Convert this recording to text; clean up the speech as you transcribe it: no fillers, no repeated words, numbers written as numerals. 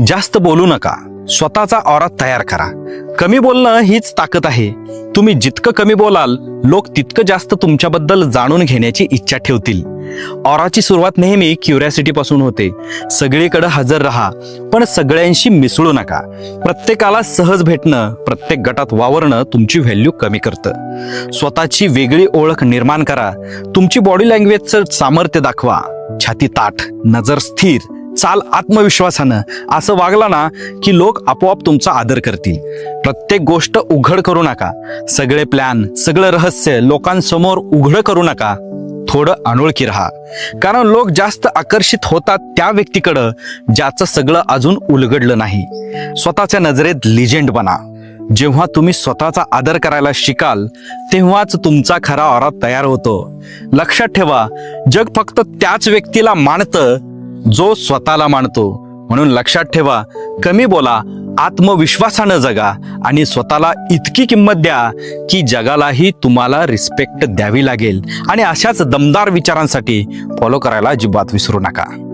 जास्त बोलू नका, स्वतःचा ऑरा तयार करा. कमी बोलणं हीच ताकद आहे. तुम्ही जितकं कमी बोलाल, लोक तितकं जास्त तुमच्याबद्दल जाणून घेण्याची इच्छा ठेवतील. ऑराची सुरुवात नेहमी क्युरियासिटी पासून होते. सगळीकडे हजर राहा, पण सगळ्यांशी मिसळू नका. प्रत्येकाला सहज भेटणं, प्रत्येक गटात वावरणं तुमची व्हॅल्यू कमी करतं. स्वतःची वेगळी ओळख निर्माण करा. तुमची बॉडी लँग्वेजचं सामर्थ्य दाखवा. छाती ताठ, नजर स्थिर, चाल आत्मविश्वासानं असं वागला ना की लोक आपोआप तुमचा आदर करतील. प्रत्येक गोष्ट उघड करू नका. सगळे प्लॅन, सगळं रहस्य लोकांसमोर उघड करू नका. थोडं अनोळखी राहा, कारण लोक जास्त आकर्षित होतात त्या व्यक्तीकडं ज्याचं सगळं अजून उलगडलं नाही. स्वतःच्या नजरेत लिजेंड बना. जेव्हा तुम्ही स्वतःचा आदर करायला शिकाल तेव्हाच तुमचा खरा ऑरा तयार होतो. लक्षात ठेवा, जग फक्त त्याच व्यक्तीला मानतं जो स्वतःला मानतो. म्हणून लक्षात ठेवा, कमी बोला, आत्मविश्वासानं जगा आणि स्वतःला इतकी किंमत द्या की जगालाही तुम्हाला रिस्पेक्ट द्यावी लागेल. आणि अशाच दमदार विचारांसाठी फॉलो करायला अजिबात विसरू नका.